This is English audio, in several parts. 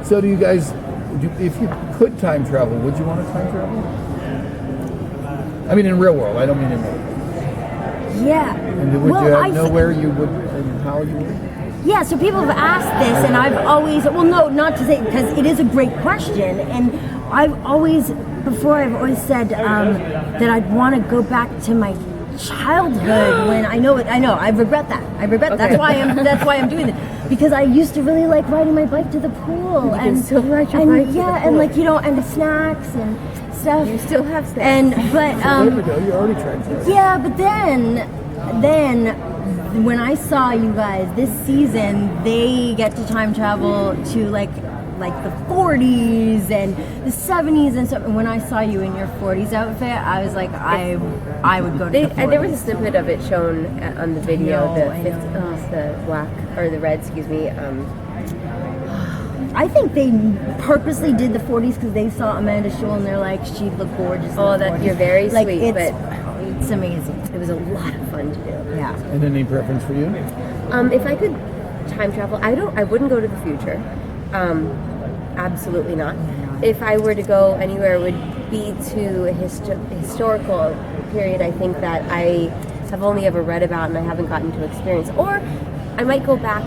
So do you guys, if you could time travel, would you want to time travel? I mean, in real world. I don't mean in real. Yeah. And would you know where you would and how you would? Yeah, so people have asked this, and I've always, well, no, not to say, because it is a great question, and I've always said that I'd want to go back to my childhood when I regret that. Okay. That's why I'm doing it, because I used to really like riding my bike to the pool. You can still ride your bike to the pool. And and the snacks and stuff. You still have snacks. But there we go. You already tried that. Yeah, but then when I saw you guys this season, they get to time travel to like the 40s and the 70s and stuff. And when I saw you in your 40s outfit, I was like, I would go to the 40s. There was a snippet of it shown on the video, the black, or the red, excuse me. I think they purposely did the 40s because they saw Amanda Schull and they're like, she'd look gorgeous. You're very sweet, but it's amazing. It was a lot of fun to do. Yeah. And any preference for you? If I could time travel, I wouldn't go to the future. Absolutely not. If I were to go anywhere, it would be to a historical period, I think, that I have only ever read about and I haven't gotten to experience. Or I might go back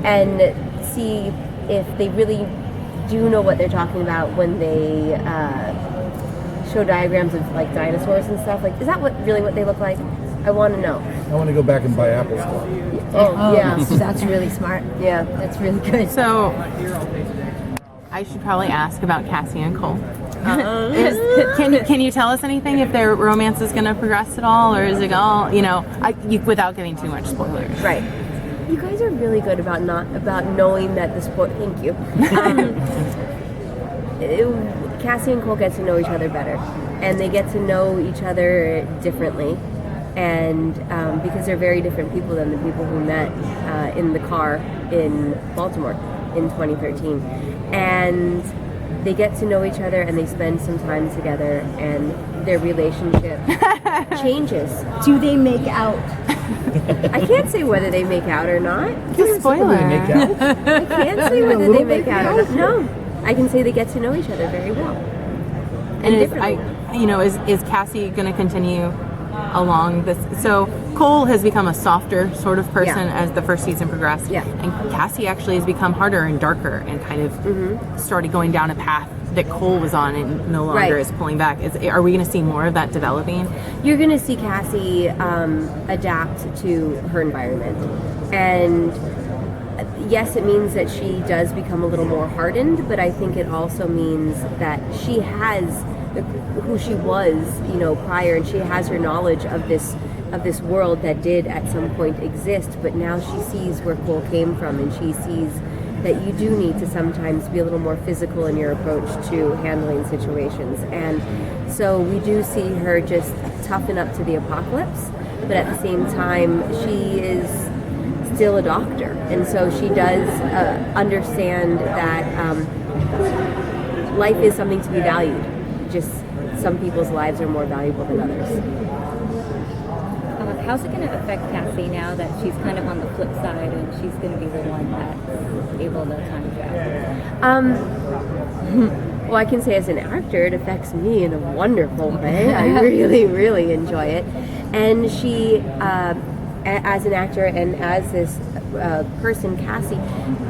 and see if they really do know what they're talking about when they show diagrams of like dinosaurs and stuff. Like, is that what they look like? I want to know. I want to go back and buy Apple stuff. Oh yeah. That's really smart. Yeah. That's really good. So I should probably ask about Cassie and Cole. Can you tell us anything if their romance is going to progress at all, or is it all without giving too much spoilers? Right. You guys are really good about knowing that the sport. Thank you. Cassie and Cole get to know each other better, and they get to know each other differently, and because they're very different people than the people who met in the car in Baltimore in 2013, and they get to know each other and they spend some time together, and their relationship changes. Do they make out? I can't say whether they make out or not. It's a spoiler. They make out? I can't say whether they make out or not. No, I can say they get to know each other very well. And is Cassie going to continue along this? So Cole has become a softer sort of person as the first season progressed. Yeah. And Cassie actually has become harder and darker and kind of started going down a path that Cole was on and no longer is pulling back. Are we going to see more of that developing? You're going to see Cassie adapt to her environment. And yes, it means that she does become a little more hardened, but I think it also means that she has who she was, prior, and she has her knowledge of this world that did at some point exist, but now she sees where Cole came from, and she sees that you do need to sometimes be a little more physical in your approach to handling situations. And so we do see her just toughen up to the apocalypse, but at the same time, she is still a doctor, and so she does understand that life is something to be valued. Just some people's lives are more valuable than others. How's it going to affect Cassie now that she's kind of on the flip side and she's going to be the one that's able to time travel? Well, I can say as an actor, it affects me in a wonderful way. I really, really enjoy it. And she, as an actor and as this person, Cassie,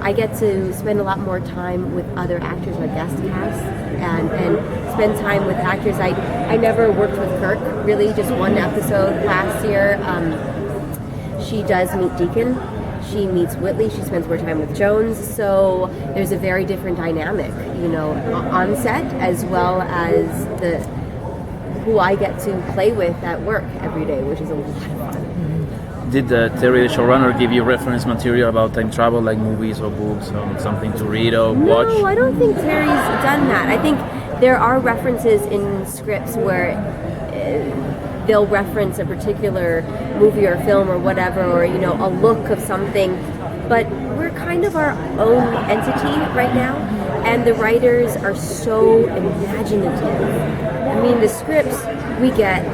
I get to spend a lot more time with other actors, like guest cast, and spend time with actors. I never worked with Kirk, really, just one episode last year. She does meet Deacon. She meets Whitley. She spends more time with Jones. So there's a very different dynamic, on set, as well as who I get to play with at work every day, which is a lot of fun. Did Terry, the showrunner, give you reference material about time travel, like movies or books, or something to read or watch? No, I don't think Terry's done that. I think there are references in scripts where they'll reference a particular movie or film or whatever, or a look of something, but we're kind of our own entity right now, and the writers are so imaginative. I mean, the scripts we get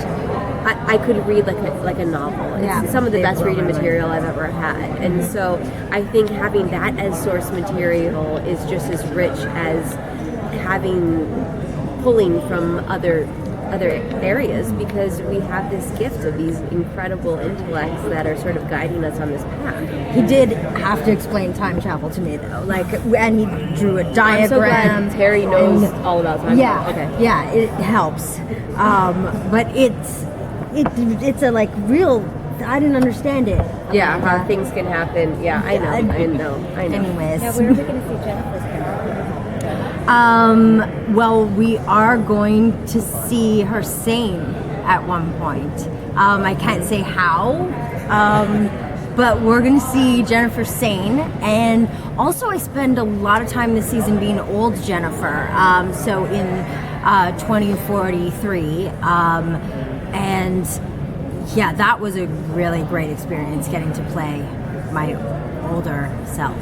I could read like a novel. It's Yeah. some of the best They blow reading my mind. material I've ever had. And so I think having that as source material is just as rich as pulling from other areas, because we have this gift of these incredible intellects that are sort of guiding us on this path. He did have to explain time travel to me though, and he drew a diagram. I'm so glad Terry knows and- all about time Yeah, travel. Okay. yeah, it helps. But it's a like real. I didn't understand it. Yeah, how things can happen. Yeah, I know. Anyways, Now, where are we going to see Jennifer's character? well, we are going to see her sane at one point. I can't say how, but we're going to see Jennifer sane. And also, I spend a lot of time this season being old Jennifer. So in 2043, and yeah, that was a really great experience getting to play my older self.